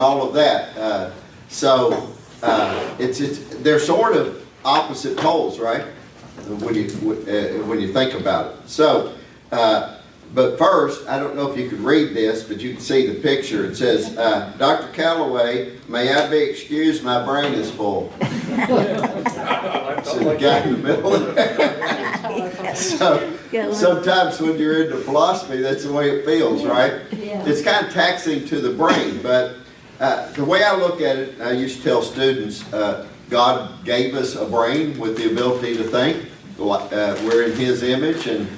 all of that. They're sort of opposite poles, right? When you think about it. So, but first, I don't know if you could read this, but you can see the picture. It says, Dr. Calloway, may I be excused? My brain is full. So the guy in the middle of there. So sometimes when you're into philosophy, that's the way it feels, right? Yeah. It's kind of taxing to the brain, but the way I look at it, I used to tell students, God gave us a brain with the ability to think. We're in His image, and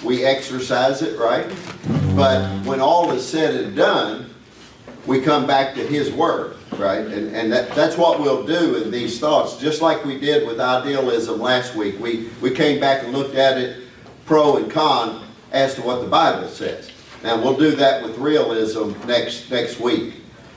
we exercise it, right? But when all is said and done, we come back to His Word, right? And that's what we'll do in these thoughts. Just like we did with idealism last week. We came back and looked at it pro and con as to what the Bible says. Now we'll do that with realism next week.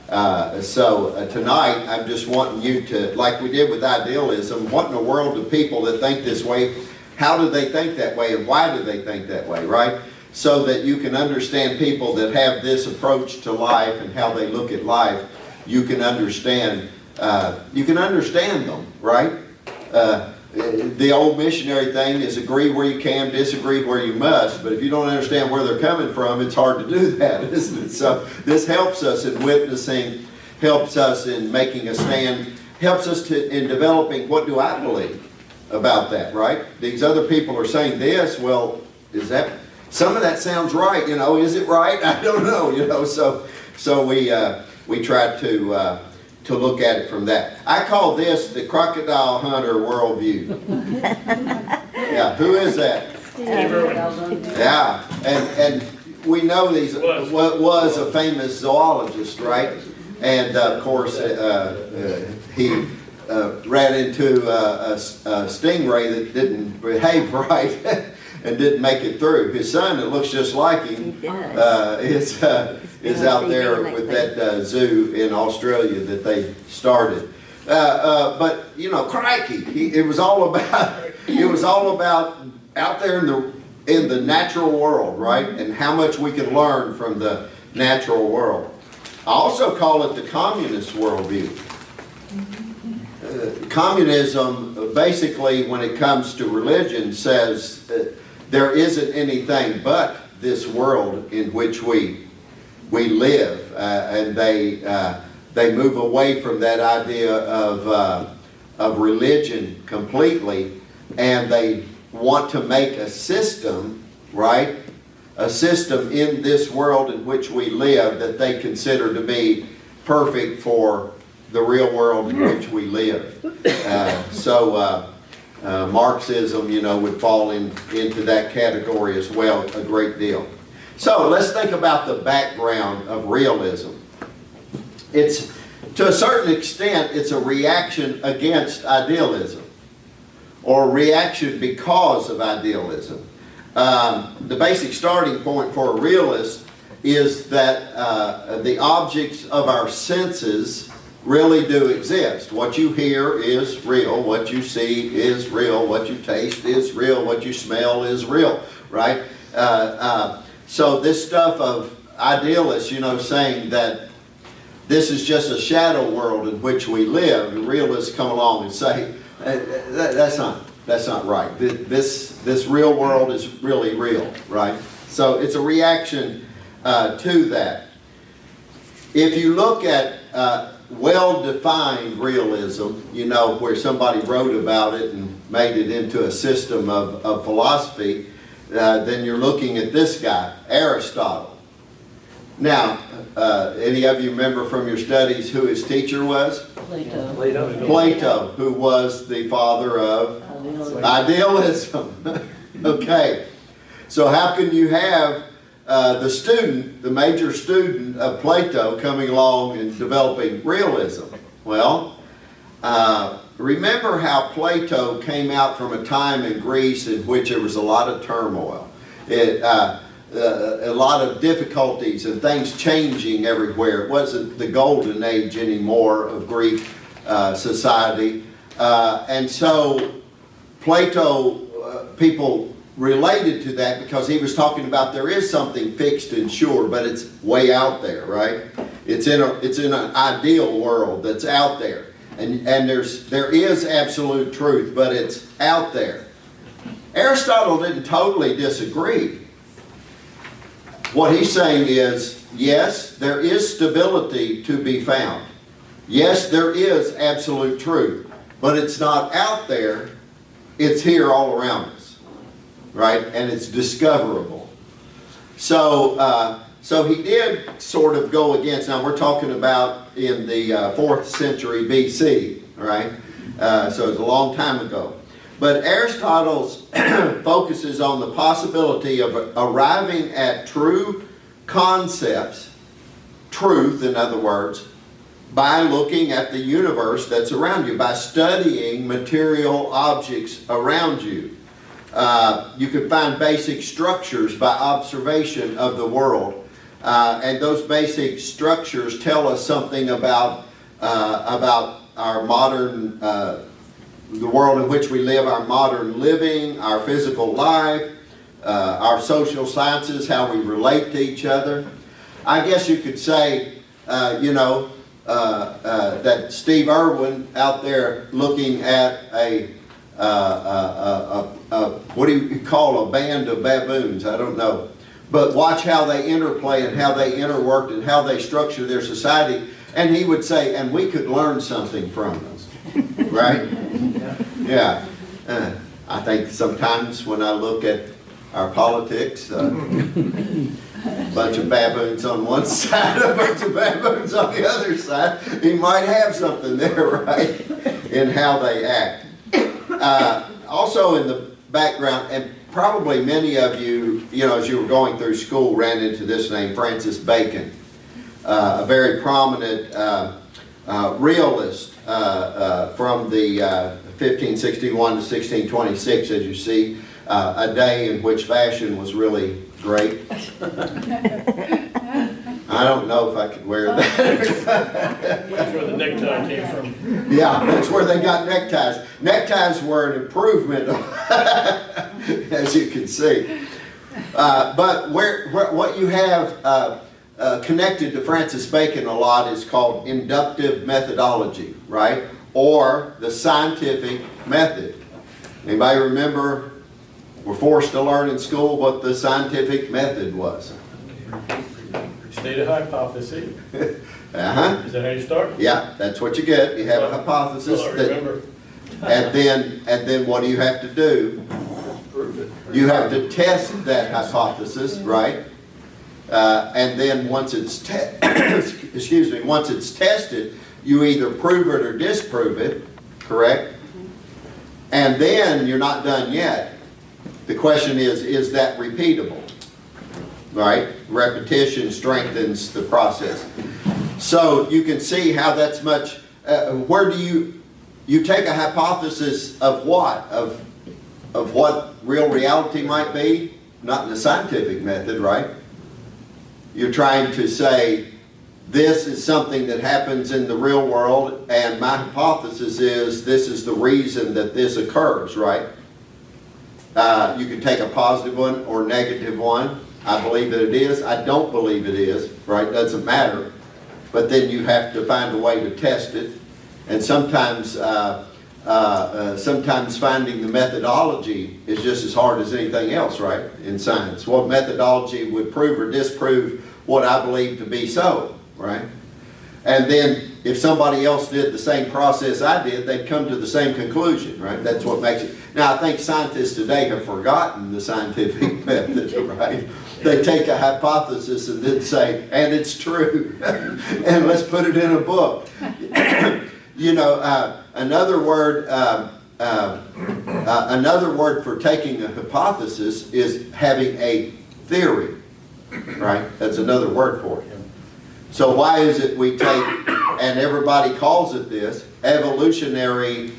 Tonight I'm just wanting you to, like we did with idealism, what in the world do people that think this way, how do they think that way and why do they think that way, right? So that you can understand people that have this approach to life and how they look at life, you can understand them, right? The old missionary thing is agree where you can, disagree where you must. But if you don't understand where they're coming from, it's hard to do that, isn't it? So this helps us in witnessing, helps us in making a stand, helps us in developing what do I believe about that, right? These other people are saying this, well, is that, some of that sounds right, you know, is it right? I don't know, you know, so we try to look at it from that. I call this the crocodile hunter worldview. Yeah, who is that? Yeah, and we know was a famous zoologist, right? And of course, he ran into a stingray that didn't behave right and didn't make it through. His son, that looks just like him, is out there with that zoo in Australia that they started. But you know, crikey, it was all about out there in the natural world, right? And how much we can learn from the natural world. I also call it the communist worldview. Communism, basically, when it comes to religion, says there isn't anything but this world in which we live, and they move away from that idea of religion completely, and they want to make a system, right? A system in this world in which we live that they consider to be perfect for the real world in which we live. Marxism, you know, would fall into that category as well a great deal. So let's think about the background of realism. It's, to a certain extent, it's a reaction against idealism, or a reaction because of idealism. The basic starting point for a realist is that the objects of our senses really do exist. What you hear is real, what you see is real, what you taste is real, what you smell is real, right? So this stuff of idealists, you know, saying that this is just a shadow world in which we live, and realists come along and say, that's not right. This real world is really real, right? So it's a reaction to that. If you look at well-defined realism, you know, where somebody wrote about it and made it into a system of philosophy, then you're looking at this guy, Aristotle. Now, any of you remember from your studies who his teacher was? Plato, who was the father of idealism. Okay, so how can you have the major student of Plato coming along and developing realism? Well, remember how Plato came out from a time in Greece in which there was a lot of turmoil. A lot of difficulties and things changing everywhere. It wasn't the golden age anymore of Greek society. And so Plato, people related to that because he was talking about there is something fixed and sure, but it's way out there, right? It's in an ideal world that's out there. And there is absolute truth, but it's out there. Aristotle didn't totally disagree. What he's saying is, yes, there is stability to be found. Yes, there is absolute truth, but it's not out there, it's here all around us, right? And it's discoverable. So, so he did sort of go against, now we're talking about in the 4th century BC, right? So it's a long time ago. But Aristotle focuses on the possibility of arriving at true concepts, truth in other words, by looking at the universe that's around you, by studying material objects around you. You can find basic structures by observation of the world. And those basic structures tell us something about our modern, the world in which we live, our modern living, our physical life, our social sciences, how we relate to each other. I guess you could say, you know, that Steve Irwin out there looking at what do you call a band of baboons? I don't know. But watch how they interplay and how they interworked and how they structure their society. And he would say, and we could learn something from them. Right? Yeah. I think sometimes when I look at our politics, a bunch of baboons on one side, a bunch of baboons on the other side, he might have something there, right? In how they act. Also in the background, and probably many of you, you know, as you were going through school, ran into this name, Francis Bacon, a very prominent realist from the 1561 to 1626, as you see, a day in which fashion was really great. I don't know if I could wear that. That's where the necktie came from. Yeah, that's where they got neckties. Neckties were an improvement, as you can see. But what you have connected to Francis Bacon a lot is called inductive methodology, right? Or the scientific method. Anybody remember we're forced to learn in school what the scientific method was? State a hypothesis. Uh-huh. Is that how you start? Yeah, that's what you get. You have a hypothesis. Well, I remember. And then what do you have to do? Prove it. You have to test that hypothesis, right? And then once it's once it's tested, you either prove it or disprove it, correct? And then you're not done yet. The question is that repeatable? Right? Repetition strengthens the process. So you can see how that's much, where do you take a hypothesis of what? Of what real reality might be? Not in the scientific method, right? You're trying to say, this is something that happens in the real world, and my hypothesis is this is the reason that this occurs, right? You can take a positive one or negative one. I believe that it is. I don't believe it is, right? Doesn't matter. But then you have to find a way to test it. And sometimes, sometimes finding the methodology is just as hard as anything else, right? In science. What methodology would prove or disprove what I believe to be so, right? And then if somebody else did the same process I did, they'd come to the same conclusion, right? That's what makes it. Now, I think scientists today have forgotten the scientific method, right? They take a hypothesis and then say, and it's true, and let's put it in a book. You know, another word for taking a hypothesis is having a theory, right? That's another word for it. So why is it we take, and everybody calls it this, evolutionary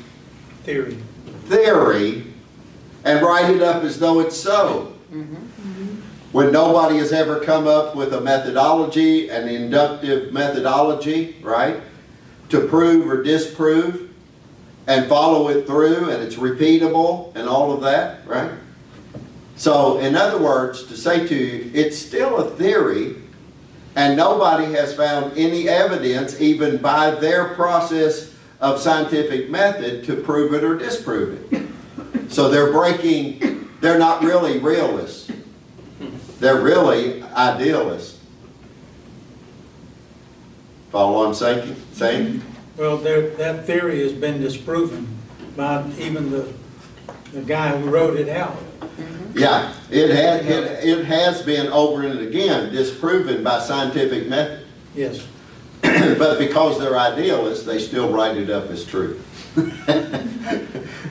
Theory. And write it up as though it's so? When nobody has ever come up with a methodology, an inductive methodology, right, to prove or disprove and follow it through, and it's repeatable and all of that, right? So in other words, to say to you, it's still a theory And nobody has found any evidence, even by their process of scientific method, to prove it or disprove it. So they're not really realists. They're really idealists. Follow what I'm saying? Well, that theory has been disproven by even the guy who wrote it out. Yeah, it has been over and again disproven by scientific method. Yes. But because they're idealists, they still write it up as true.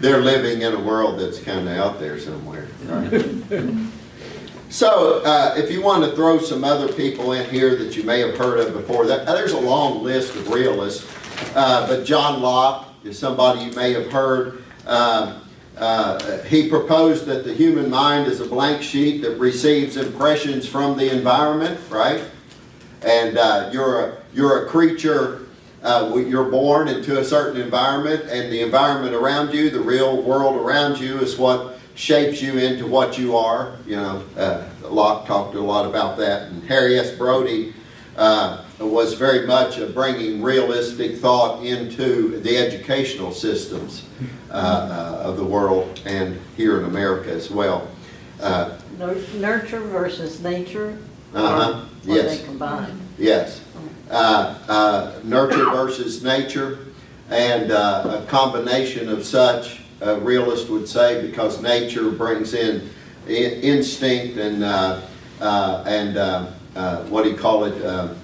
They're living in a world that's kind of out there somewhere. Right? So, if you want to throw some other people in here that you may have heard of before, there's a long list of realists. But John Locke is somebody you may have heard. He proposed that the human mind is a blank sheet that receives impressions from the environment, right? And you're a creature. You're born into a certain environment, and the environment around you, the real world around you, is what shapes you into what you are. You know, Locke talked a lot about that, and Harry S. Brody was very much bringing realistic thought into the educational systems of the world, and here in America as well. Nurture versus nature? Or yes. They combine? Yes. Nurture versus nature, and a combination of such, a realist would say, because nature brings in instinct and what do you call it,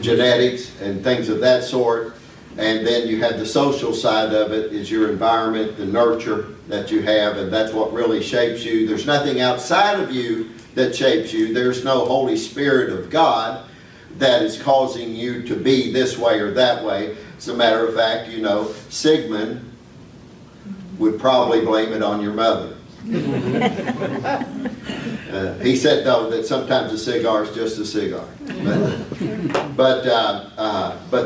genetics and things of that sort. And then you have the social side of it, is your environment, the nurture that you have, and that's what really shapes you. There's nothing outside of you that shapes you. There's no Holy Spirit of God that is causing you to be this way or that way. As a matter of fact, you know, Sigmund would probably blame it on your mother. He said, though, that sometimes a cigar is just a cigar. But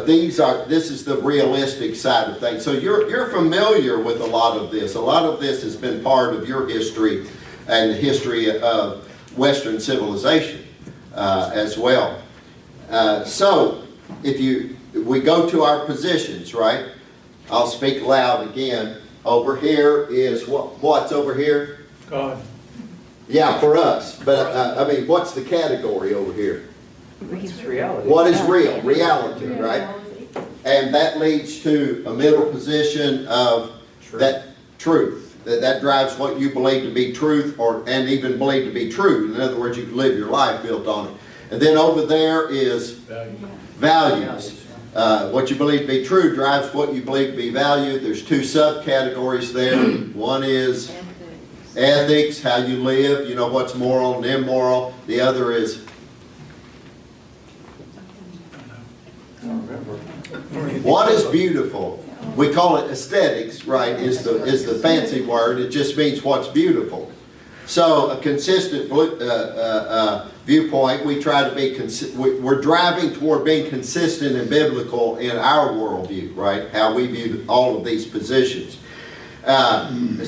this is the realistic side of things. So you're familiar with a lot of this. A lot of this has been part of your history and the history of Western civilization as well. So if we go to our positions, right? I'll speak loud again. Over here is what's over here? God. Yeah, for us. But I mean, what's the category over here? It's reality. What is real? Reality, right? And that leads to a middle position of that truth. That drives what you believe to be truth, and even believe to be true. In other words, you can live your life built on it. And then over there is values. What you believe to be true drives what you believe to be valued. There's two subcategories there. One is ethics, how you live, you know, what's moral and immoral. The other is what is beautiful. We call it aesthetics, right, is the fancy word. It just means what's beautiful. So a consistent viewpoint, we try to be, we're driving toward being consistent and biblical in our worldview, right? How we view all of these positions.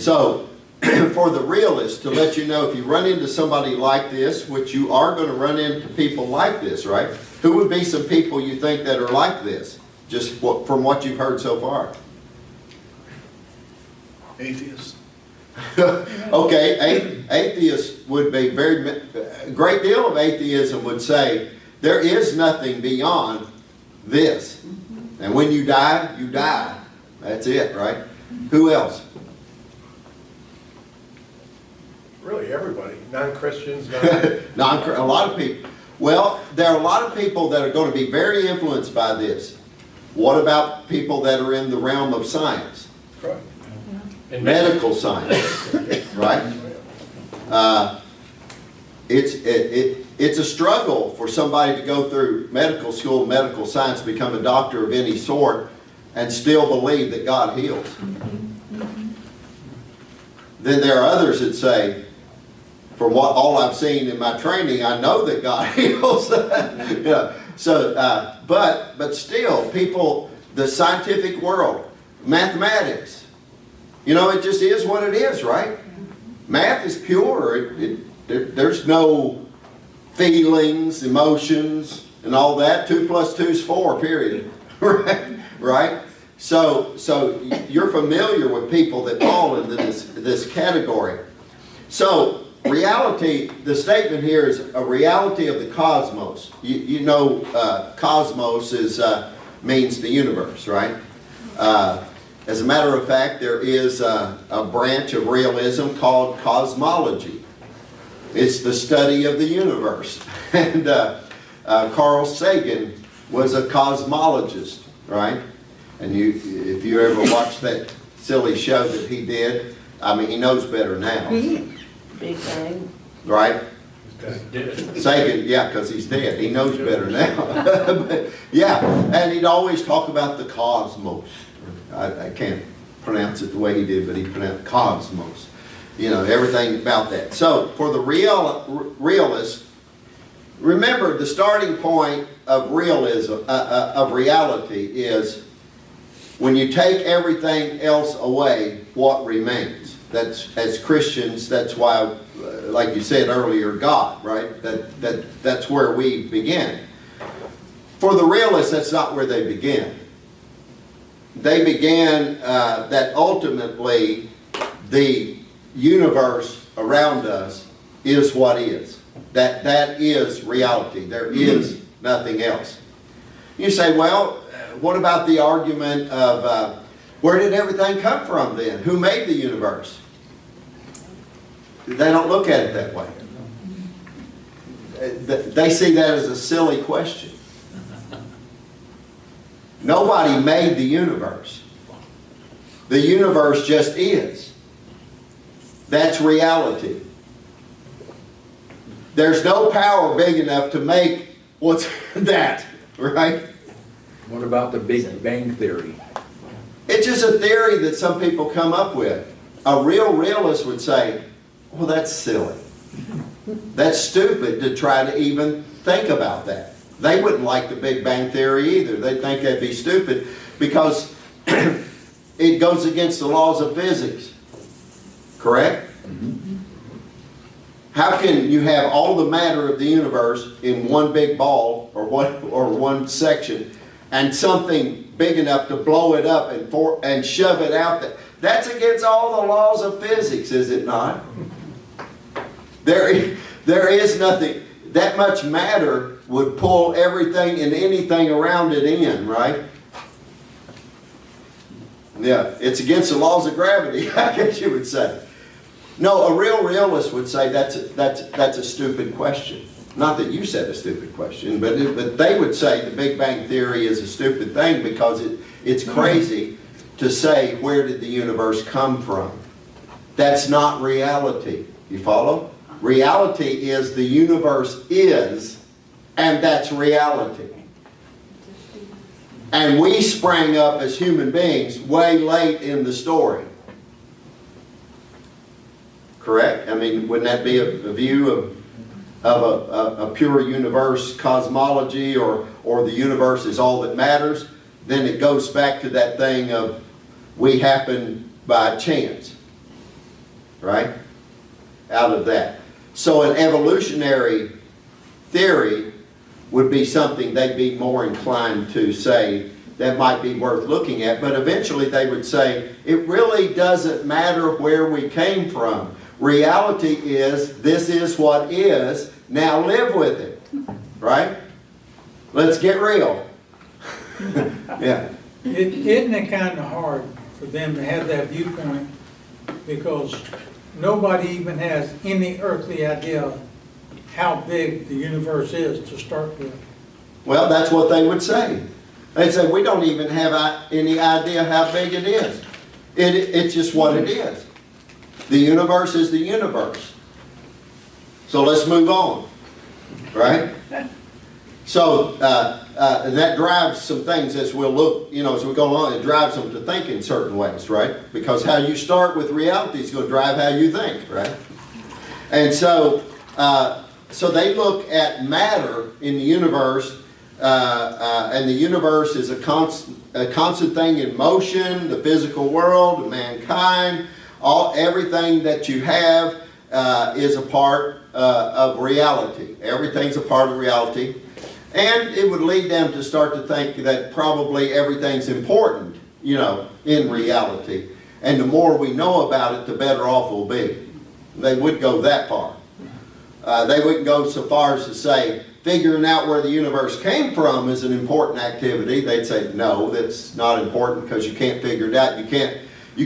So for the realist, to let you know, if you run into somebody like this, which you are going to run into people like this, right? Who would be some people you think that are like this, just from what you've heard so far? Atheists. Okay, atheists would be a great deal of atheism would say there is nothing beyond this, and when you die, you die. That's it, right? Who else? Really, everybody. Non-Christians, A lot of people. Well, there are a lot of people that are going to be very influenced by this. What about people that are in the realm of science? Right. Medical science, right? It's a struggle for somebody to go through medical school, medical science, become a doctor of any sort, and still believe that God heals. Then there are others that say, from all I've seen in my training, I know that God heals. Yeah. So, but still, people, the scientific world, mathematics, you know, it just is what it is, right? Math is pure. There's no feelings, emotions, and all that. 2 plus 2 is 4, period. Right? So you're familiar with people that fall into this category. So reality, the statement here is a reality of the cosmos. You know, cosmos means the universe, right? As a matter of fact, there is a branch of realism called cosmology. It's the study of the universe. And Carl Sagan was a cosmologist, right? And if you ever watched that silly show that he did, I mean, he knows better now. Big Bang. Right? Did. Sagan, yeah, because he's dead. He knows better now. But, yeah, and he'd always talk about the cosmos. I can't pronounce it the way he did, but he pronounced cosmos. You know, everything about that. So, for the realist, remember the starting point of realism, of reality is when you take everything else away, what remains? That's, as Christians, that's why, like you said earlier, God, right? That's where we begin. For the realists, that's not where they begin. They began that ultimately the universe around us is what is. That is reality. There is nothing else. You say, well, what about the argument of where did everything come from then? Who made the universe? They don't look at it that way. They see that as a silly question. Nobody made the universe. The universe just is. That's reality. There's no power big enough to make what's that, right? What about the Big Bang Theory? It's just a theory that some people come up with. A real realist would say, well, that's silly. That's stupid to try to even think about that. They wouldn't like the Big Bang Theory either. They'd think that'd be stupid because it goes against the laws of physics. Correct? Mm-hmm. How can you have all the matter of the universe in one big ball or one section and something big enough to blow it up and shove it out there? That's against all the laws of physics, is it not? There is nothing. That much matter would pull everything and anything around it in, right? Yeah, it's against the laws of gravity, I guess you would say. No, a real realist would say that's a stupid question. Not that you said a stupid question, but they would say the Big Bang Theory is a stupid thing because it's crazy to say where did the universe come from. That's not reality. You follow? Reality is the universe is, and that's reality. And we sprang up as human beings way late in the story. Correct? I mean, wouldn't that be a view of a pure universe cosmology or the universe is all that matters? Then it goes back to that thing of we happen by chance. Right? Out of that. So an evolutionary theory would be something they'd be more inclined to say that might be worth looking at. But eventually they would say, it really doesn't matter where we came from. Reality is, this is what is, now live with it. Right? Let's get real. Yeah. Isn't it kind of hard for them to have that viewpoint because nobody even has any earthly idea how big the universe is to start with? Well, that's what they would say. They'd say, we don't even have any idea how big it is. It's just what it is. The universe is the universe. So let's move on. Right? So, and that drives some things as we'll look, as we go along, it drives them to think in certain ways, right? Because how you start with reality is going to drive how you think, right? And so, so they look at matter in the universe, and the universe is a constant thing in motion, the physical world, mankind, everything that you have is a part of reality. Everything's a part of reality. And it would lead them to start to think that probably everything's important, in reality. And the more we know about it, the better off we'll be. They would go that far. They wouldn't go so far as to say, figuring out where the universe came from is an important activity. They'd say, no, that's not important because you can't figure it out. You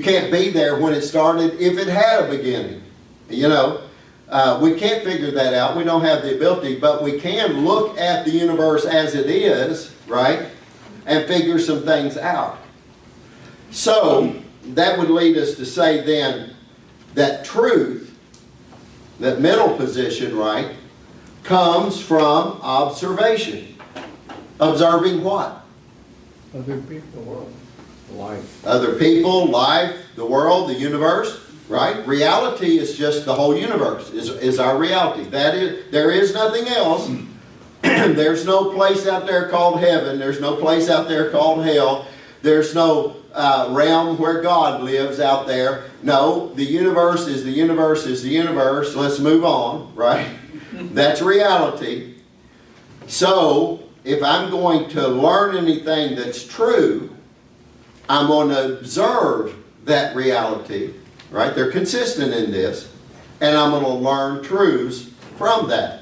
can't be there when it started if it had a beginning. We can't figure that out. We don't have the ability, but we can look at the universe as it is, right, and figure some things out. So that would lead us to say then that truth, that middle position, right, comes from observation. Observing what? Other people, the world, life. Other people, life, the world, the universe, right? Reality is just the whole universe, is our reality. There is nothing else. There's no place out there called heaven. There's no place out there called hell. There's no realm where God lives out there. No, the universe is the universe is the universe. Let's move on, right? That's reality. So, if I'm going to learn anything that's true, I'm going to observe that reality, right? They're consistent in this. And I'm going to learn truths from that.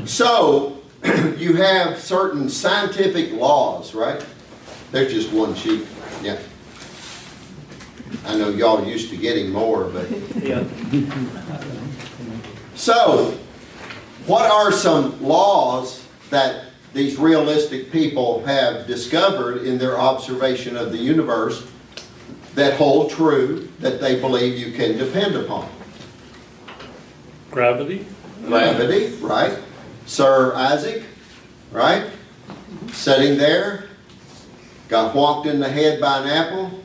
So, you have certain scientific laws, right? There's just one sheet. Yeah. I know y'all used to getting more, but... Yeah. So, what are some laws that these realistic people have discovered in their observation of the universe that hold true, that they believe you can depend upon? Gravity. Gravity, right? Sir Isaac, right? Sitting there, got whonked in the head by an apple.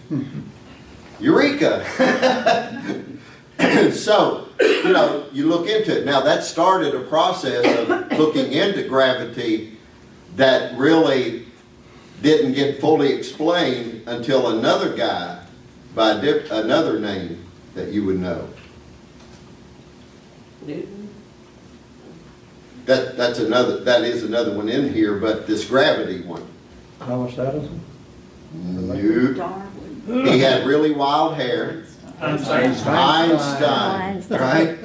Eureka! So, you look into it. Now, that started a process of looking into gravity that really didn't get fully explained until another guy by another name that you would know. Newton. That is another one in here, but this gravity one. Thomas Edison? Nope. Darwin. He had really wild hair. Einstein, right?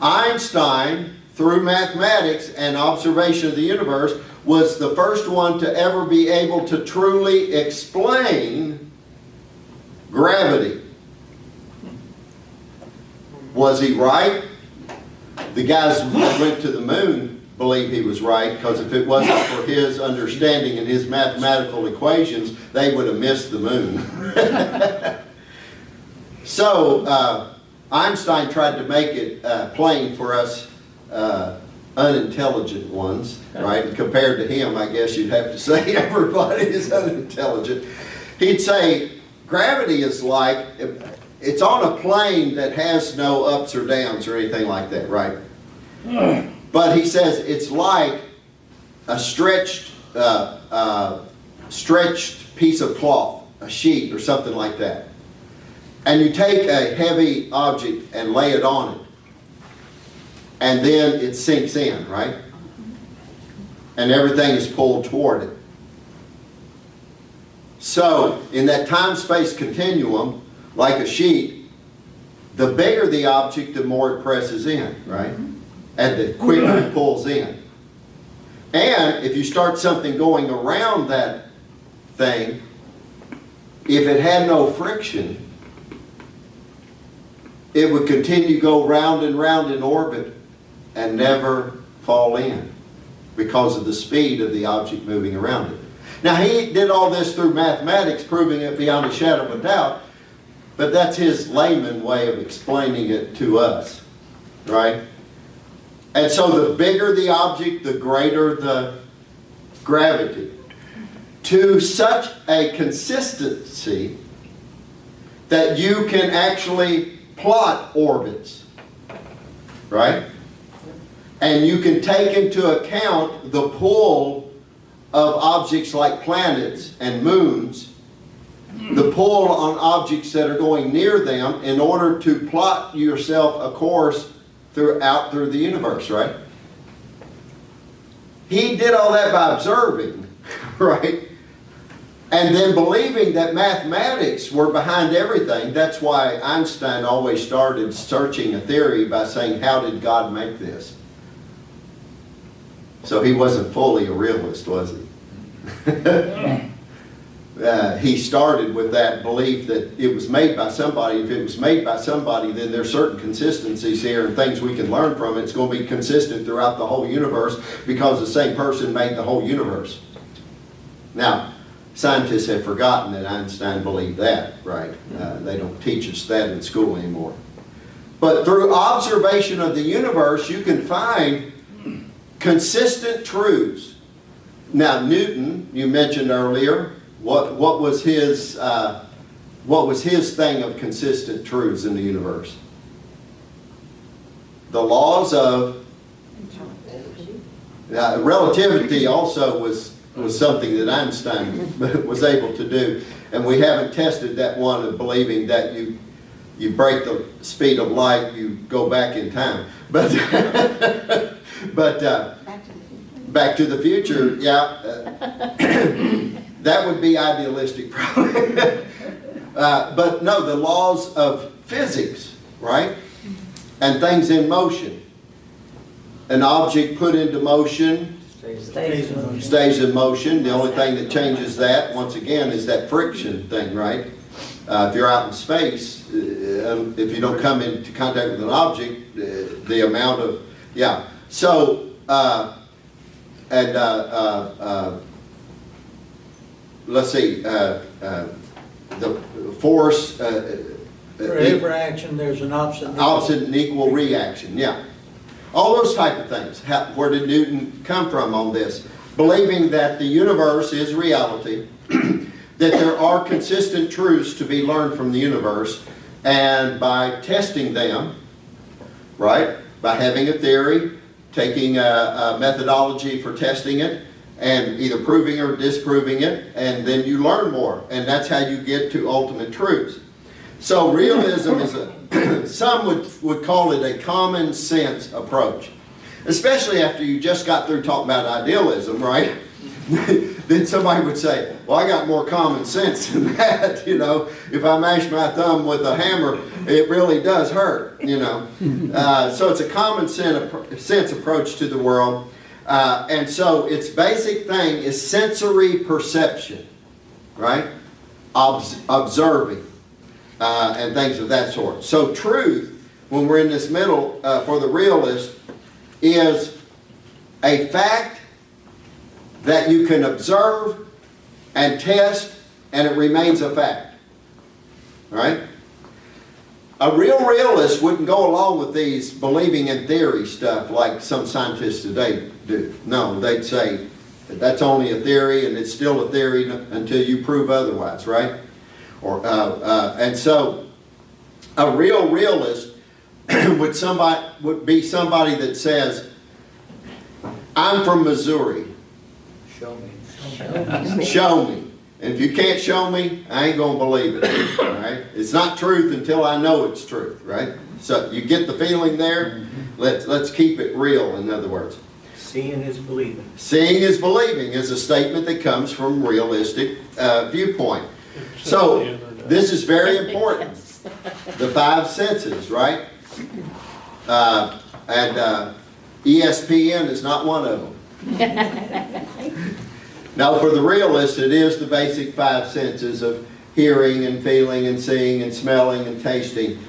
Einstein, through mathematics and observation of the universe, was the first one to ever be able to truly explain gravity. Was he right? The guys who went to the moon believe he was right, because if it wasn't for his understanding and his mathematical equations, they would have missed the moon. So, Einstein tried to make it plain for us unintelligent ones, right? And compared to him, I guess you'd have to say everybody is unintelligent. He'd say gravity is like, it's on a plane that has no ups or downs or anything like that, right? But he says it's like a stretched piece of cloth, a sheet or something like that. And you take a heavy object and lay it on it. And then it sinks in, right? And everything is pulled toward it. So, in that time-space continuum, like a sheet, the bigger the object, the more it presses in, right? And the quicker it pulls in. And if you start something going around that thing, if it had no friction, it would continue to go round and round in orbit and never fall in because of the speed of the object moving around it. Now, he did all this through mathematics, proving it beyond a shadow of a doubt, but that's his layman way of explaining it to us, right? And so the bigger the object, the greater the gravity. To such a consistency that you can actually plot orbits, right? And you can take into account the pull of objects like planets and moons, the pull on objects that are going near them, in order to plot yourself a course through the universe, right? He did all that by observing, right? And then believing that mathematics were behind everything. That's why Einstein always started searching a theory by saying, how did God make this? So he wasn't fully a realist, was he? He started with that belief that it was made by somebody. If it was made by somebody, then there's certain consistencies here and things we can learn from it. It's going to be consistent throughout the whole universe because the same person made the whole universe. Now, scientists have forgotten that Einstein believed that, right? They don't teach us that in school anymore. But through observation of the universe, you can find consistent truths. Now, Newton, you mentioned earlier, what was his thing of consistent truths in the universe? The laws of relativity also was something that Einstein was able to do, and we haven't tested that one of believing that you break the speed of light, you go back in time. But Back to the Future, yeah. That would be idealistic, probably. But no, the laws of physics, right? And things in motion. An object put into motion stays in motion. The only thing that changes that, once again, is that friction thing, right? If you're out in space, if you don't come into contact with an object, the amount of, yeah. So, let's see, the force. For every action, there's an opposite. Opposite and equal reaction, yeah. All those type of things. Where did Newton come from on this? Believing that the universe is reality, that there are consistent truths to be learned from the universe, and by testing them, right, by having a theory, taking a methodology for testing it, and either proving or disproving it, and then you learn more, and that's how you get to ultimate truths. So realism is some would call it a common sense approach, especially after you just got through talking about idealism, right? Then somebody would say, well, I got more common sense than that, you know. If I mash my thumb with a hammer, it really does hurt, you know. So it's a common sense approach to the world. And so its basic thing is sensory perception, right? Observing and things of that sort. So truth, when we're in this middle for the realist, is a fact that you can observe and test, and it remains a fact. Right? A real realist wouldn't go along with these believing in theory stuff like some scientists today do. No, they'd say that's only a theory, and it's still a theory until you prove otherwise, right? And so a real realist would be somebody that says, I'm from Missouri. Show me. Show me. And if you can't show me, I ain't going to believe it. All right? It's not truth until I know it's truth, right? So you get the feeling there? Let's keep it real, in other words. Seeing is believing. Seeing is believing is a statement that comes from realistic viewpoint. So this is very important. The five senses, right? And ESPN is not one of them. Now for the realist, it is the basic five senses of hearing and feeling and seeing and smelling and tasting.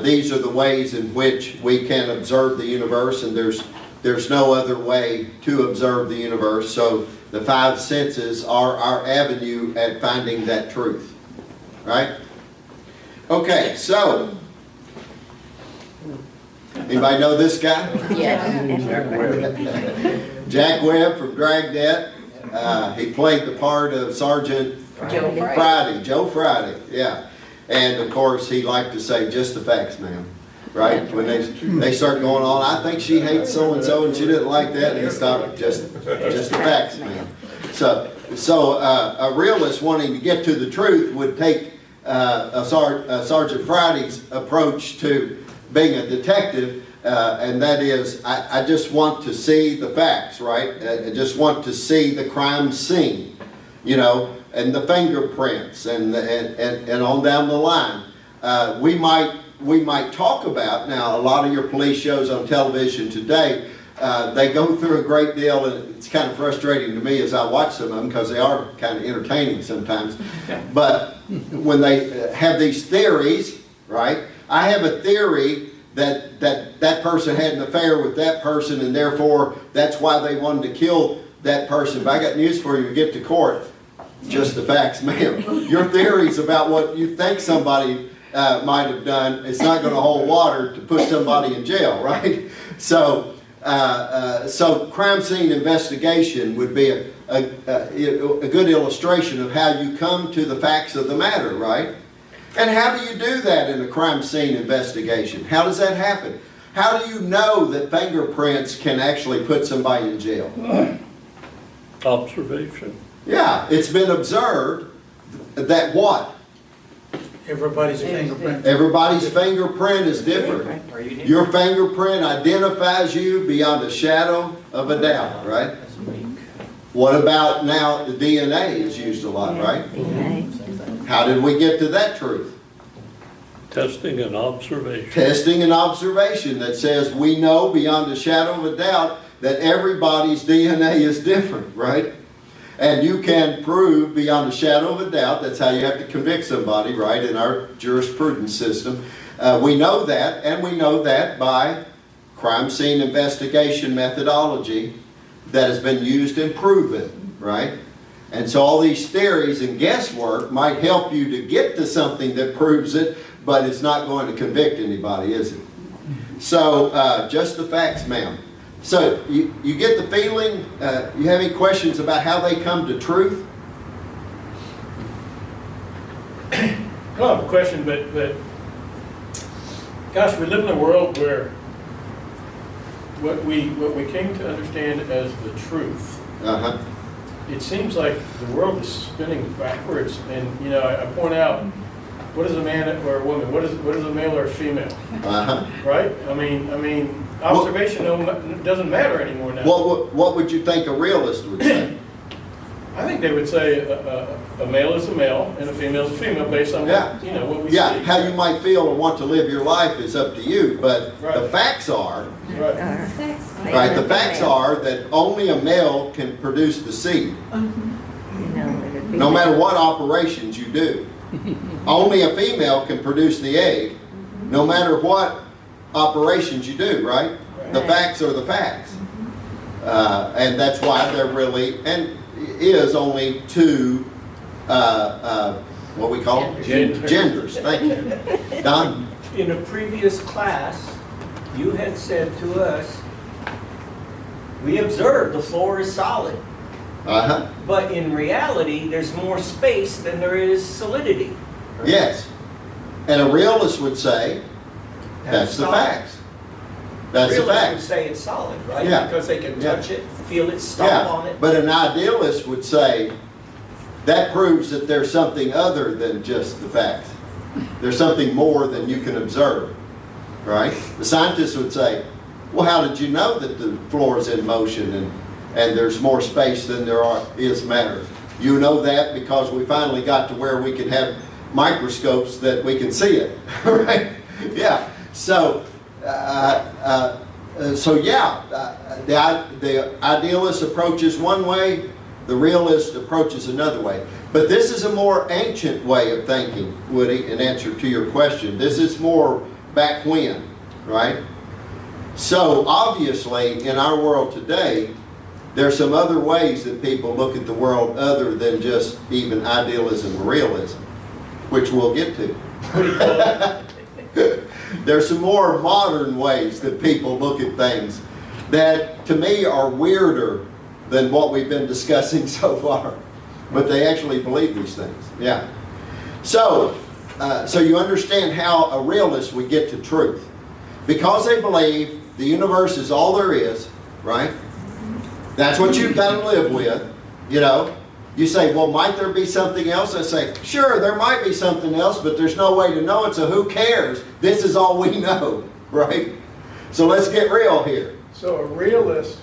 These are the ways in which we can observe the universe, and there's no other way to observe the universe. So the five senses are our avenue at finding that truth. Right? Okay, so anybody know this guy? Yes. Jack Webb from Dragnet. He played the part of Sergeant Joe Friday, yeah. And of course he liked to say, just the facts, ma'am. Right? When they start going on, I think she hates so-and-so and she didn't like that, and he stopped, just the facts, ma'am. So a realist wanting to get to the truth would take Sergeant Friday's approach to being a detective and that is, I just want to see the facts, right? I just want to see the crime scene, you know, and the fingerprints, and on down the line. We might talk about, now a lot of your police shows on television today, they go through a great deal, and it's kind of frustrating to me as I watch some of them because they are kind of entertaining sometimes. But when they have these theories, right? I have a theory that person had an affair with that person, and therefore that's why they wanted to kill that person. But I got news for you. Get to court. Just the facts, ma'am. Your theories about what you think somebody might have done, it's not going to hold water to put somebody in jail, right? So crime scene investigation would be a good illustration of how you come to the facts of the matter, right? And how do you do that in a crime scene investigation? How does that happen? How do you know that fingerprints can actually put somebody in jail? Observation. Yeah, it's been observed that what? Everybody's fingerprint. Everybody's fingerprint is different. Your fingerprint identifies you beyond a shadow of a doubt, right? What about now the DNA is used a lot, right? How did we get to that truth? Testing and observation. Testing and observation that says we know beyond a shadow of a doubt that everybody's DNA is different, right? And you can prove beyond a shadow of a doubt, that's how you have to convict somebody, right, in our jurisprudence system. We know that, and we know that by crime scene investigation methodology that has been used and proven, right? And so all these theories and guesswork might help you to get to something that proves it, but it's not going to convict anybody, is it? So, just the facts, ma'am. So, you get the feeling, you have any questions about how they come to truth? I don't have a question, but gosh, we live in a world where what we came to understand as the truth, it seems like the world is spinning backwards. And you know, I point out, what is a man or a woman? What is a male or a female? Right? I mean, observation doesn't matter anymore now. What would you think a realist would say? I think they would say a male is a male and a female is a female based on what, you know, what we see. How you might feel or want to live your life is up to you, but the facts are, the facts are that only a male can produce the seed. No matter what operations you do. Only a female can produce the egg, no matter what operations you do, right? The facts are the facts. And that's why there really is only two, what we call genders. Thank you. Don? In a previous class, you had said to us, we observed the floor is solid. But in reality, there's more space than there is solidity. Yes. And a realist would say, that's the facts. That's the facts. Realists would say it's solid, right? Yeah. Because they can touch it, feel it, stomp on it. But an idealist would say, that proves that there's something other than just the facts. There's something more than you can observe, right? The scientists would say, well, how did you know that the floor is in motion and there's more space than there is matter? You know that because we finally got to where we can have microscopes that we can see it, right? Yeah. So, the idealist approaches one way, the realist approaches another way. But this is a more ancient way of thinking, Woody, in answer to your question. This is more back when, right? So, obviously, in our world today, there's some other ways that people look at the world other than just even idealism or realism, which we'll get to. There's some more modern ways that people look at things that, to me, are weirder than what we've been discussing so far. But they actually believe these things. Yeah. So you understand how a realist would get to truth. Because they believe the universe is all there is, right? That's what you've got to live with, you know. You say, well, might there be something else? I say, sure, there might be something else, but there's no way to know it, so who cares? This is all we know, right? So let's get real here. So a realist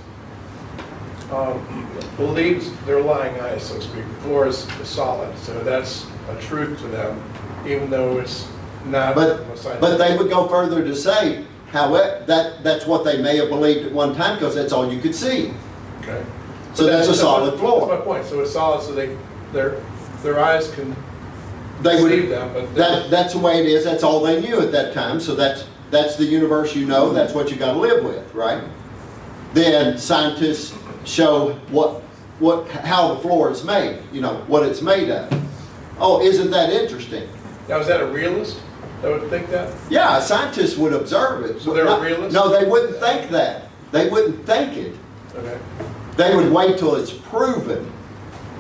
believes they're lying eyes, so to speak. The floor is solid, so that's a truth to them, even though it's not. But they would go further to say, however, that's what they may have believed at one time because that's all you could see. Okay. So that's a solid floor. That's my point. So it's solid, so their eyes can They deceive would, them, but that's the way it is. That's all they knew at that time. So that's the universe you know. That's what you got to live with, right? Then scientists show how the floor is made. You know what it's made of. Oh, isn't that interesting? now is that a realist that would think that? Yeah, scientists would observe it. So they're a realist? No, they wouldn't think that. They wouldn't think it. Okay. They would wait till it's proven.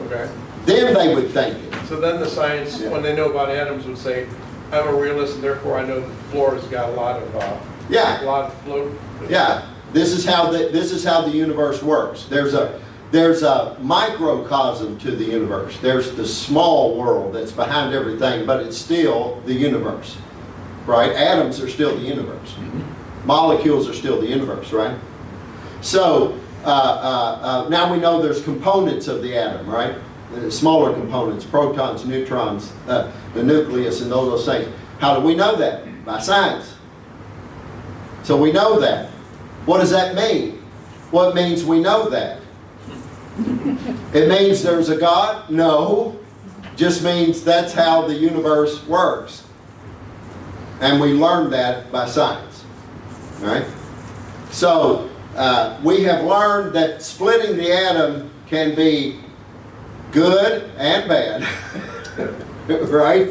Okay. Then they would think it. So then the science, Yeah. when they know about atoms, would say, I'm a realist, and therefore I know the floor has got a lot of Yeah. float. Yeah, this is how the universe works. There's a microcosm to the universe. There's the small world that's behind everything, but it's still the universe, right? Atoms are still the universe. Molecules are still the universe, right? So now we know there's components of the atom, right? The smaller components, protons, neutrons, the nucleus, and all those things. How do we know that? By science. So we know that. What does that mean? Well, it means we know that. It means there's a God? No. Just means that's how the universe works. And we learned that by science. All right? So we have learned that splitting the atom can be good and bad. Right?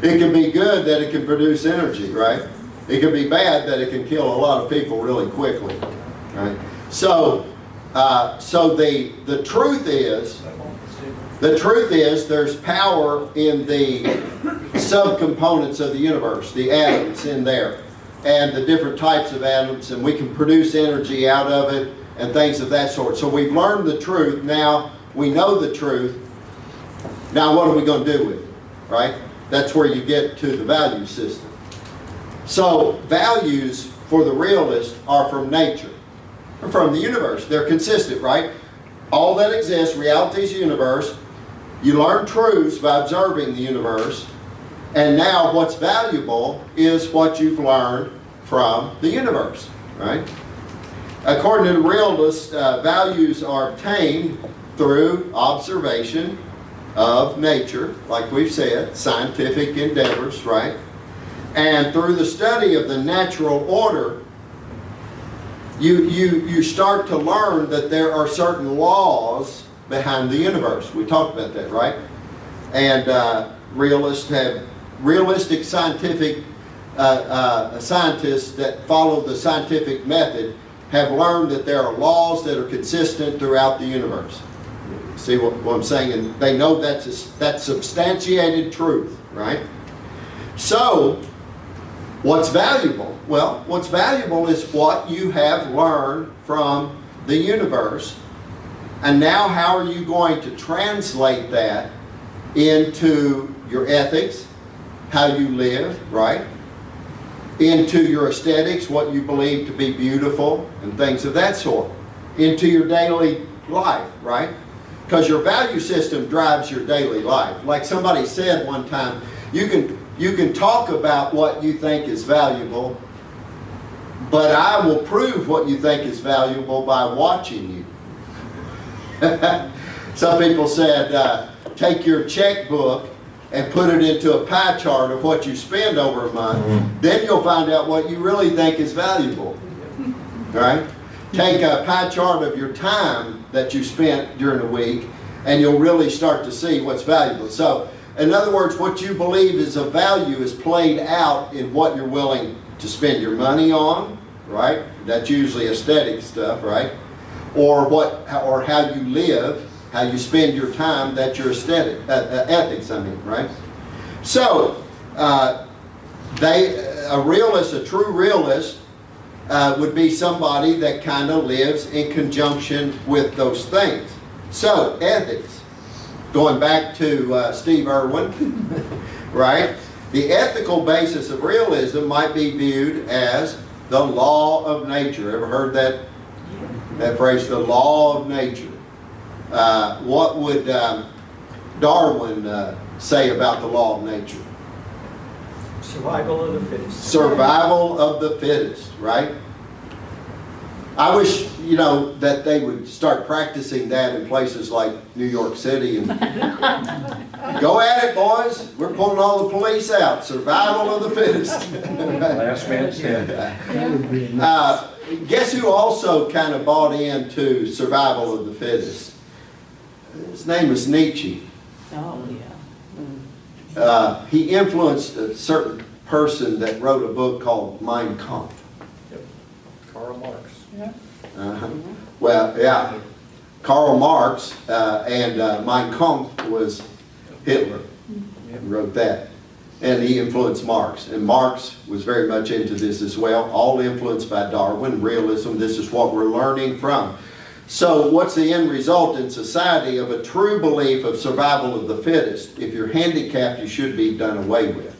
It can be good that it can produce energy, right? It can be bad that it can kill a lot of people really quickly, right? So the truth is there's power in the subcomponents of the universe, the atoms in there, and the different types of atoms, and we can produce energy out of it and things of that sort. So we've learned the truth. Now we know the truth. Now what are we going to do with it, right? That's where you get to the value system. So values for the realist are from nature, or from the universe. They're consistent, right? All that exists, reality is the universe. You learn truths by observing the universe. And now what's valuable is what you've learned from the universe, right? According to the realist, values are obtained through observation of nature, like we've said, scientific endeavors, right? And through the study of the natural order, you start to learn that there are certain laws behind the universe. We talked about that, right? And realistic scientific scientists that follow the scientific method have learned that there are laws that are consistent throughout the universe. See what I'm saying? And they know that's substantiated truth, right? So, what's valuable? Well, what's valuable is what you have learned from the universe. And now how are you going to translate that into your ethics, how you live, right? Into your aesthetics, what you believe to be beautiful and things of that sort. Into your daily life, right? Because your value system drives your daily life. Like somebody said one time, you can talk about what you think is valuable, but I will prove what you think is valuable by watching you. Some people said, take your checkbook and put it into a pie chart of what you spend over a month. Then you'll find out what you really think is valuable. Right? Take a pie chart of your time that you spent during the week, and you'll really start to see what's valuable. So, in other words, what you believe is of value is played out in what you're willing to spend your money on, right? That's usually aesthetic stuff, right? Or how you live, how you spend your time, that's your ethics, right? So, a true realist, would be somebody that kind of lives in conjunction with those things. So, ethics. Going back to Steve Irwin, right? The ethical basis of realism might be viewed as The law of nature. Ever heard that phrase, the law of nature? What would Darwin say about the law of nature? Survival of the fittest. Survival of the fittest, right? I wish, that they would start practicing that in places like New York City. And go at it, boys. We're pulling all the police out. Survival of the fittest. Last man standing. Guess who also kind of bought into survival of the fittest? His name is Nietzsche. Oh, yeah. He influenced a certain person that wrote a book called Mein Kampf. Karl Marx. Well, yeah. Karl Marx and Mein Kampf was Hitler who wrote that. And he influenced Marx. And Marx was very much into this as well, all influenced by Darwin, realism. This is what we're learning from. So what's the end result in society of a true belief of survival of the fittest? If you're handicapped, you should be done away with.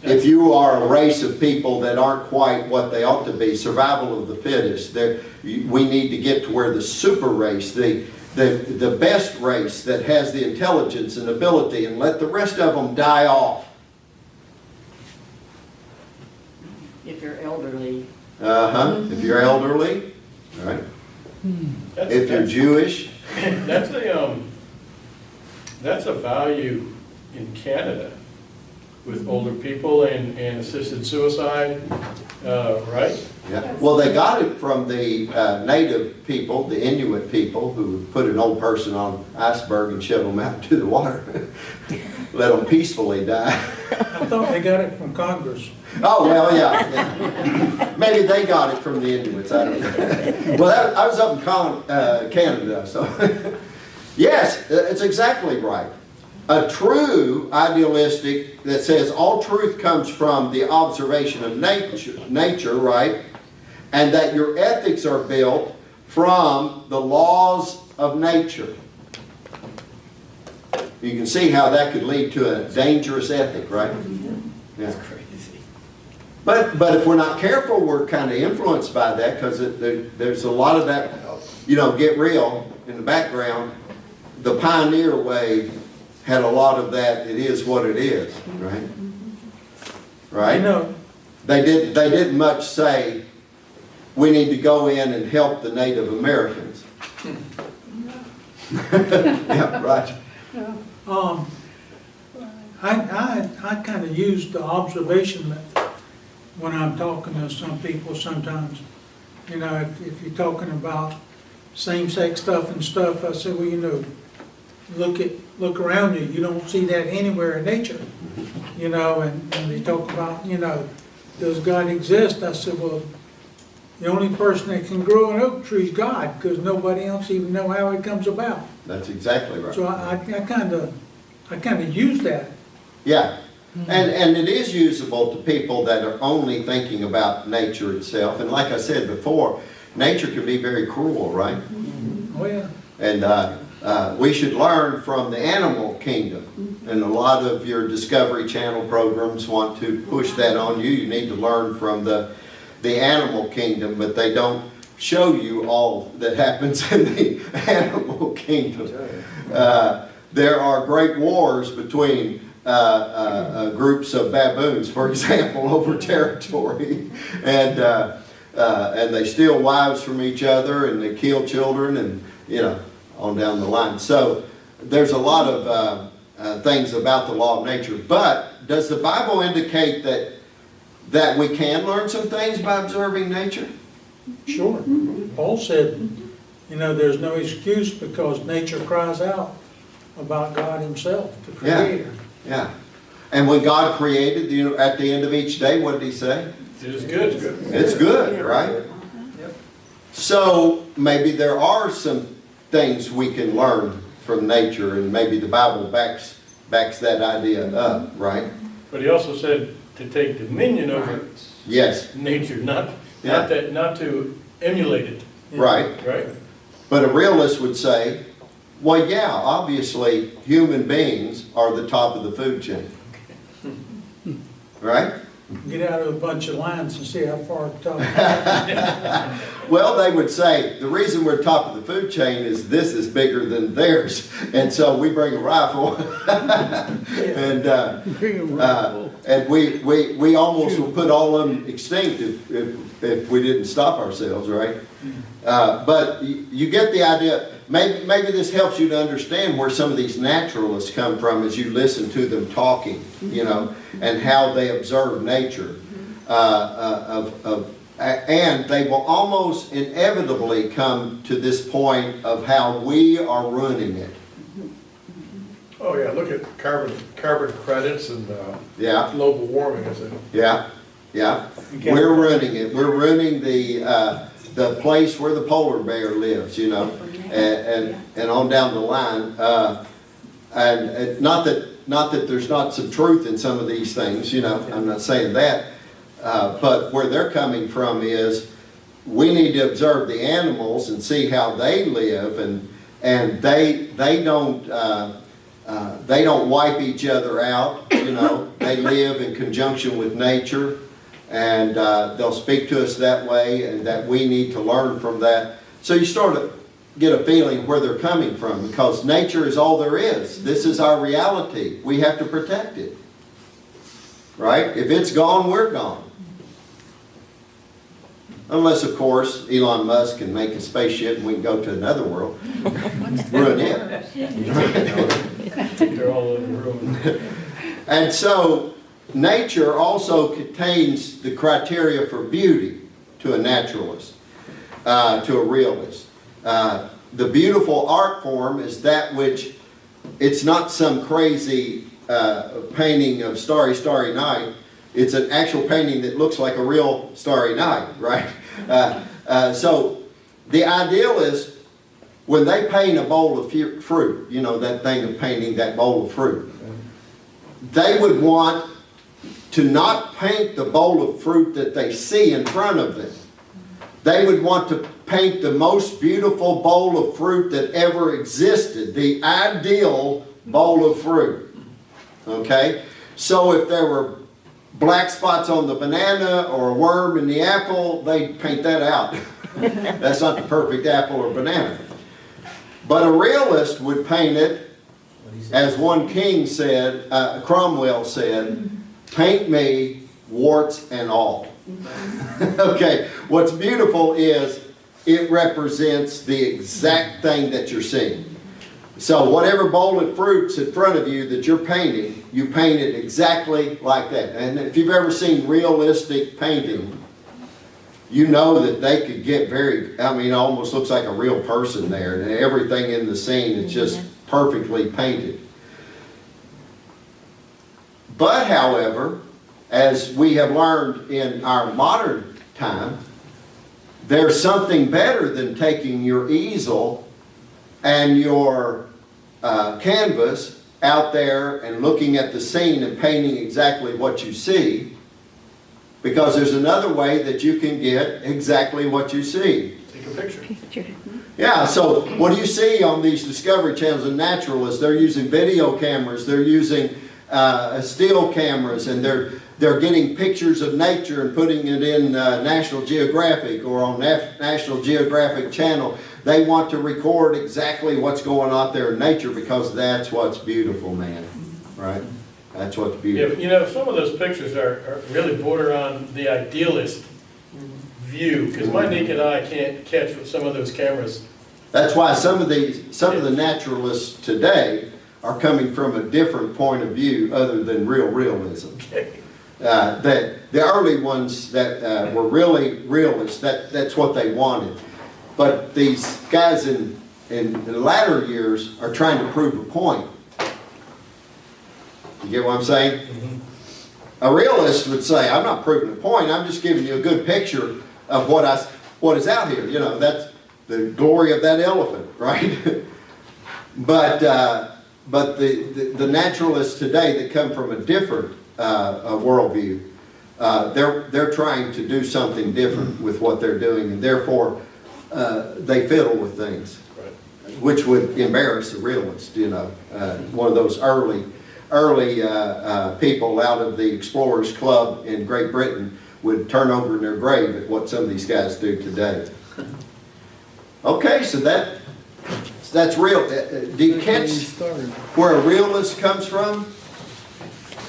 If you are a race of people that aren't quite what they ought to be, survival of the fittest, we need to get to where the super race, the best race that has the intelligence and ability, and let the rest of them die off. If you're elderly. If you're elderly, all right. If you're Jewish. That's a value in Canada with older people and assisted suicide, right? Yeah. Well, they got it from the native people, the Inuit people, who would put an old person on an iceberg and shove them out to the water. Let them peacefully die. I thought they got it from Congress. Oh, well, yeah. Maybe they got it from the Inuits. I don't know. Well, I was up in Canada, so. Yes, it's exactly right. A true idealistic that says all truth comes from the observation of nature, right? And that your ethics are built from the laws of nature. You can see how that could lead to a dangerous ethic, right? Yeah. That's crazy. But if we're not careful, we're kind of influenced by that, because there's a lot of that, get real in the background. The pioneer wave had a lot of that. It is what it is, right? Right? They didn't much say we need to go in and help the Native Americans. Yeah, right. I kind of use the observation method when I'm talking to some people sometimes. If you're talking about same-sex stuff and stuff, I say, well, look around you. You don't see that anywhere in nature. And they talk about, does God exist? I said, well, the only person that can grow an oak tree is God, because nobody else even know how it comes about. That's exactly right. So I kind of use that. Yeah. And it is usable to people that are only thinking about nature itself. And like I said before, nature can be very cruel, right? Oh, yeah. And we should learn from the animal kingdom. And a lot of your Discovery Channel programs want to push that on you. You need to learn from the animal kingdom, but they don't show you all that happens in the animal kingdom. There are great wars between groups of baboons, for example, over territory, and they steal wives from each other, and they kill children, and on down the line. So there's a lot of things about the law of nature. But does the Bible indicate that we can learn some things by observing nature? Sure. Paul said, there's no excuse because nature cries out about God himself, the Creator. Yeah. And when God created, at the end of each day, what did he say? It is good. It's good, right? Yep. So maybe there are some things we can learn from nature, and maybe the Bible backs that idea up, right? But he also said to take dominion over nature, not to emulate it. Right. Right. But a realist would say, well, yeah, obviously human beings are the top of the food chain. Right? get out of a bunch of lines and see how far the top. Well, they would say, the reason we're top of the food chain is this is bigger than theirs. And so we bring a rifle. And we almost will put all of them extinct if we didn't stop ourselves, right? But you get the idea. Maybe this helps you to understand where some of these naturalists come from as you listen to them talking, you know, and how they observe nature. And they will almost inevitably come to this point of how we are ruining it. Oh yeah, look at carbon credits and Yeah. global warming, is it? Yeah, yeah. We're ruining it. We're ruining the place where the polar bear lives, you know, and on down the line. And not that there's not some truth in some of these things, you know. I'm not saying that. But where they're coming from is we need to observe the animals and see how they live, and they don't wipe each other out, you know. They live in conjunction with nature, and they'll speak to us that way, and that we need to learn from that. So you start to get a feeling where they're coming from, because nature is all there is. This is our reality. We have to protect it. Right? If it's gone, we're gone. Unless, of course, Elon Musk can make a spaceship and we can go to another world. Ruin it. They're all ruined. And so, nature also contains the criteria for beauty to a naturalist, to a realist. The beautiful art form is that which, it's not some crazy painting of Starry, Starry Night. It's an actual painting that looks like a real starry night, right? So the idealist, when they paint a bowl of fruit, you know, that thing of painting that bowl of fruit, they would want to not paint the bowl of fruit that they see in front of them. They would want to paint the most beautiful bowl of fruit that ever existed, the ideal bowl of fruit. Okay? So if there were black spots on the banana or a worm in the apple, they'd paint that out. That's not the perfect apple or banana. But a realist would paint it, as one king said, Cromwell said, paint me warts and all. Okay, what's beautiful is it represents the exact thing that you're seeing. So whatever bowl of fruit's in front of you that you're painting, you paint it exactly like that. And if you've ever seen realistic painting, you know that they could get very, I mean, it almost looks like a real person there. And everything in the scene is just perfectly painted. But, however, as we have learned in our modern time, there's something better than taking your easel and your canvas out there and looking at the scene and painting exactly what you see, because there's another way that you can get exactly what you see. Take a picture. Yeah, so what do you see on these Discovery Channels and naturalists? They're using video cameras, they're using still cameras, and they're getting pictures of nature and putting it in National Geographic or on National Geographic Channel. They want to record exactly what's going on out there in nature, because that's what's beautiful, man. Right? That's what's Yeah, beautiful. but you know, some of those pictures are really border on the idealist view, because my naked eye can't catch what some of those cameras. That's why some of the naturalists today are coming from a different point of view other than realism. That the early ones that were really realists, that's what they wanted. But these guys in the latter years are trying to prove a point. You get what I'm saying? Mm-hmm. A realist would say, I'm not proving a point, I'm just giving you a good picture of what is out here. You know, that's the glory of that elephant, right? But the naturalists today that come from a different worldview, they're trying to do something different with what they're doing, and therefore they fiddle with things, which would embarrass a realist. You know, one of those early early people out of the Explorers Club in Great Britain would turn over in their grave at what some of these guys do today. Okay, so that's real. Do you catch where a realist comes from?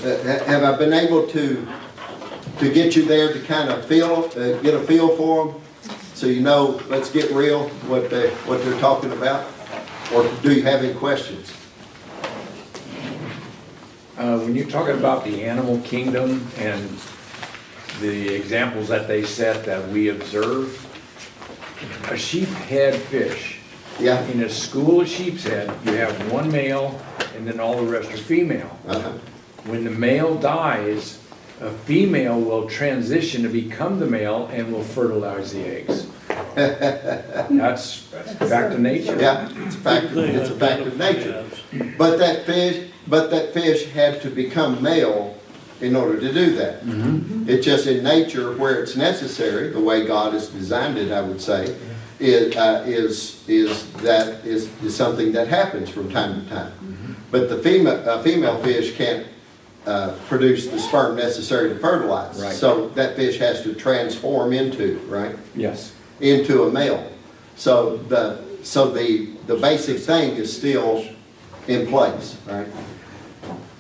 Have I been able to get you there to kind of get a feel for them, so you know, let's get real, what they're talking about? Or do you have any questions? When you're talking about the animal kingdom and the examples that they set that we observe, a sheephead fish. Yeah. In a school of sheep's head, you have one male and then all the rest are female. When the male dies, a female will transition to become the male and will fertilize the eggs. That's fact of nature. Yeah, it's a fact of nature. But that fish had to become male in order to do that. It's just in nature where it's necessary, the way God has designed it, I would say, is something that happens from time to time. But the female fish can't produce the sperm necessary to fertilize. Right. So that fish has to transform into, right? Yes. Into a male. So the basic thing is still in place, right?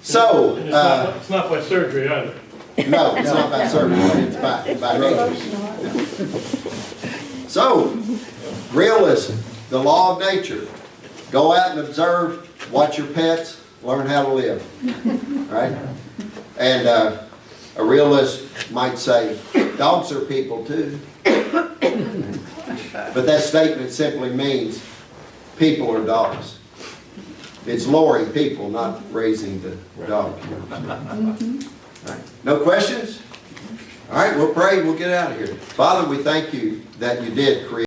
So And it's not by surgery either. no, it's not by surgery, it's by nature. So, realism, the law of nature. Go out and observe, watch your pets, learn how to live, right? And a realist might say, dogs are people too. But that statement simply means people are dogs. It's lowering people, not raising the dog. Right. No questions? All right, we'll pray, we'll get out of here. Father, we thank you that you did create